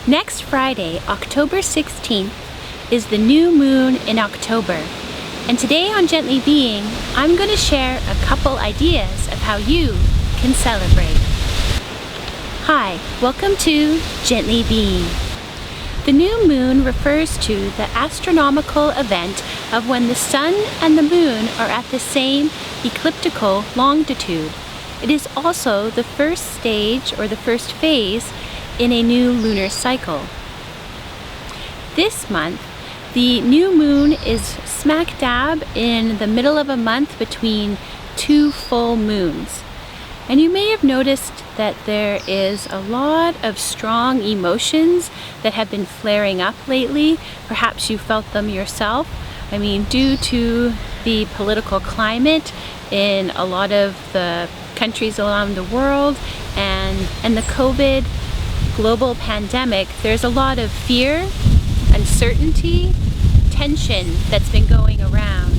Next Friday, October 16th, is the new moon in October. And today on Gently Being, I'm going to share a couple ideas of how you can celebrate. Hi, welcome to Gently Being. The new moon refers to the astronomical event of when the sun and the moon are at the same ecliptical longitude. It is also the first stage or the first phase in a new lunar cycle. This month, the new moon is smack dab in the middle of a month between two full moons. And you may have noticed that there is a lot of strong emotions that have been flaring up lately. Perhaps you felt them yourself. I mean, due to the political climate in a lot of the countries around the world and the COVID global pandemic, there's a lot of fear, uncertainty, tension that's been going around.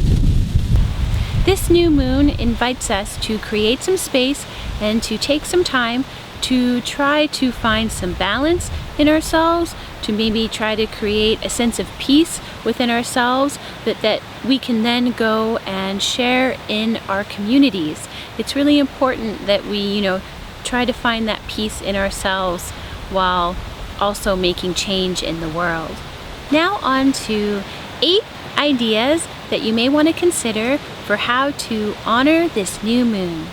This new moon invites us to create some space and to take some time to try to find some balance in ourselves, to maybe try to create a sense of peace within ourselves that we can then go and share in our communities. It's really important that we, try to find that peace in ourselves while also making change in the world. Now on to 8 ideas that you may want to consider for how to honor this new moon.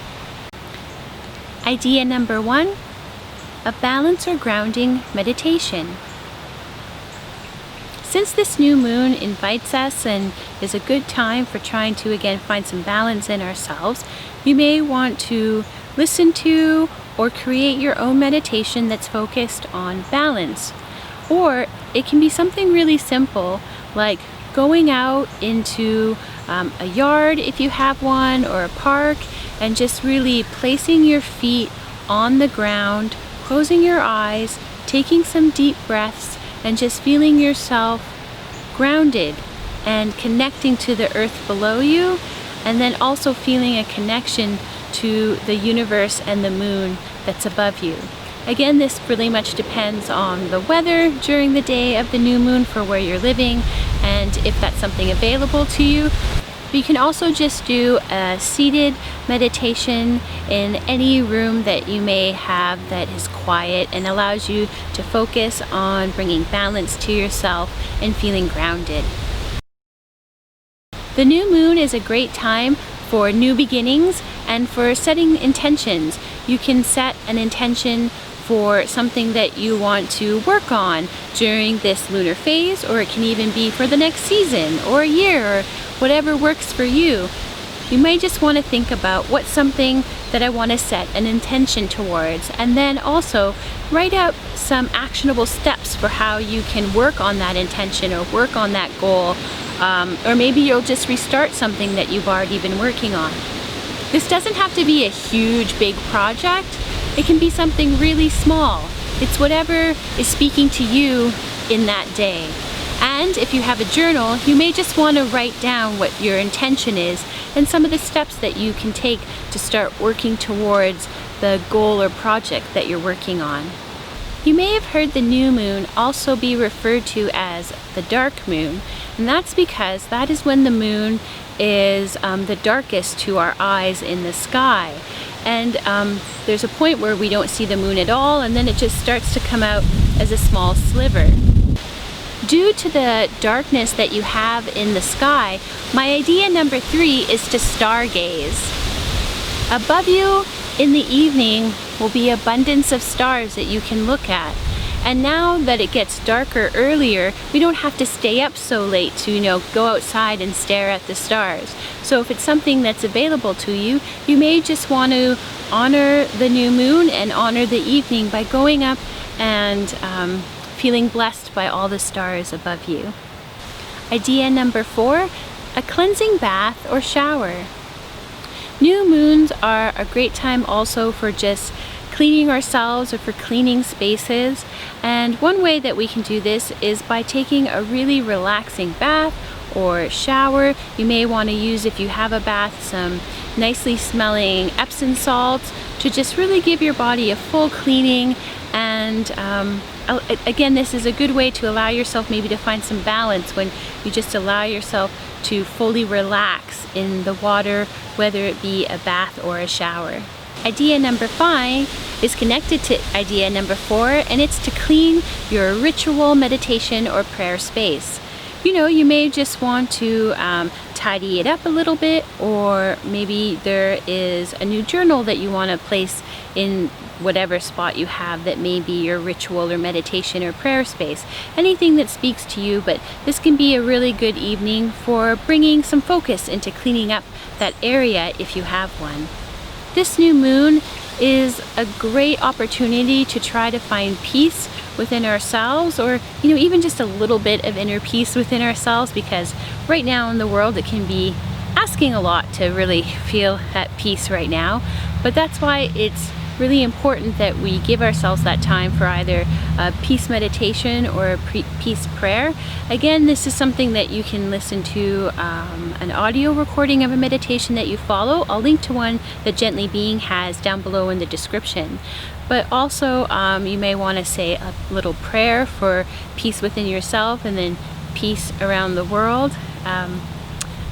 Idea number 1, a balance or grounding meditation. Since this new moon invites us and is a good time for trying to again find some balance in ourselves, you may want to listen to or create your own meditation that's focused on balance. Or it can be something really simple like going out into a yard if you have one, or a park, and just really placing your feet on the ground, closing your eyes, taking some deep breaths, and just feeling yourself grounded and connecting to the earth below you, and then also feeling a connection to the universe and the moon that's above you. Again, this really much depends on the weather during the day of the new moon for where you're living and if that's something available to you. But you can also just do a seated meditation in any room that you may have that is quiet and allows you to focus on bringing balance to yourself and feeling grounded. The new moon is a great time for new beginnings and for setting intentions. You can set an intention for something that you want to work on during this lunar phase, or it can even be for the next season or a year, or whatever works for you. You may just want to think about what's something that I want to set an intention towards, and then also write out some actionable steps for how you can work on that intention or work on that goal, or maybe you'll just restart something that you've already been working on. This doesn't have to be a huge, big project. It can be something really small. It's whatever is speaking to you in that day. And if you have a journal, you may just want to write down what your intention is and some of the steps that you can take to start working towards the goal or project that you're working on. You may have heard the new moon also be referred to as the dark moon, and that's because that is when the moon is the darkest to our eyes in the sky. And there's a point where we don't see the moon at all, and then it just starts to come out as a small sliver. Due to the darkness that you have in the sky, my idea number 3 is to stargaze. Above you in the evening will be abundance of stars that you can look at. And now that it gets darker earlier, we don't have to stay up so late to, go outside and stare at the stars. So if it's something that's available to you, you may just want to honor the new moon and honor the evening by going up and feeling blessed by all the stars above you. Idea number 4, a cleansing bath or shower. New moons are a great time also for just cleaning ourselves or for cleaning spaces. And one way that we can do this is by taking a really relaxing bath or shower. You may want to use, if you have a bath, some nicely smelling Epsom salts to just really give your body a full cleaning and again, this is a good way to allow yourself maybe to find some balance when you just allow yourself to fully relax in the water, whether it be a bath or a shower. Idea number 5 is connected to idea number 4, and it's to clean your ritual, meditation, or prayer space. You know, you may just want to tidy it up a little bit, or maybe there is a new journal that you want to place in whatever spot you have that may be your ritual or meditation or prayer space. Anything that speaks to you, but this can be a really good evening for bringing some focus into cleaning up that area if you have one. This new moon is a great opportunity to try to find peace within ourselves, or even just a little bit of inner peace within ourselves, because right now in the world it can be asking a lot to really feel at peace right now. But that's why it's really important that we give ourselves that time for either a peace meditation or a peace prayer. Again, this is something that you can listen to an audio recording of a meditation that you follow. I'll link to one that Gently Being has down below in the description. But also you may want to say a little prayer for peace within yourself and then peace around the world.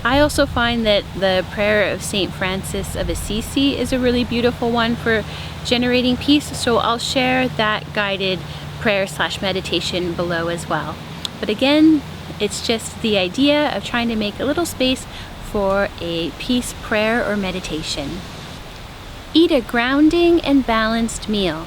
I also find that the prayer of St. Francis of Assisi is a really beautiful one for generating peace, so I'll share that guided prayer / meditation below as well. But again, it's just the idea of trying to make a little space for a peace prayer or meditation. Eat a grounding and balanced meal.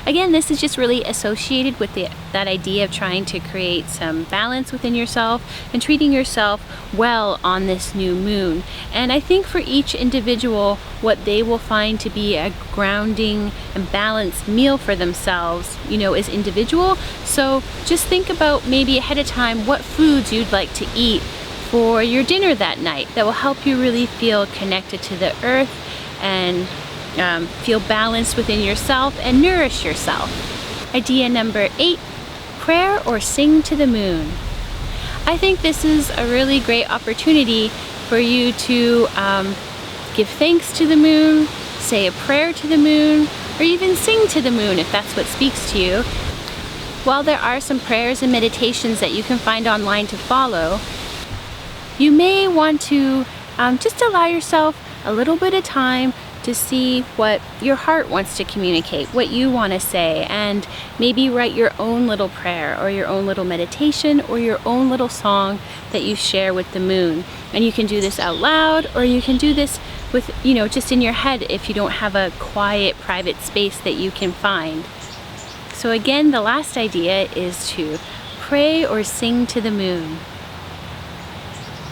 Again, this is just really associated with that idea of trying to create some balance within yourself and treating yourself well on this new moon. And I think for each individual, what they will find to be a grounding and balanced meal for themselves, is individual. So just think about maybe ahead of time what foods you'd like to eat for your dinner that night that will help you really feel connected to the earth and feel balanced within yourself and nourish yourself. Idea number 8, prayer or sing to the moon. I think this is a really great opportunity for you to give thanks to the moon, say a prayer to the moon, or even sing to the moon if that's what speaks to you. While there are some prayers and meditations that you can find online to follow, you may want to just allow yourself a little bit of time to see what your heart wants to communicate, what you want to say, and maybe write your own little prayer or your own little meditation or your own little song that you share with the moon. And you can do this out loud, or you can do this with, just in your head if you don't have a quiet, private space that you can find. So again, the last idea is to pray or sing to the moon.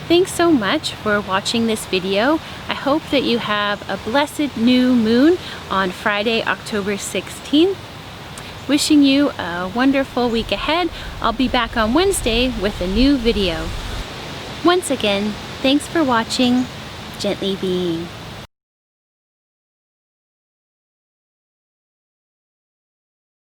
Thanks so much for watching this video. I hope that you have a blessed new moon on Friday, October 16th. Wishing you a wonderful week ahead. I'll be back on Wednesday with a new video. Once again, thanks for watching Gently Being.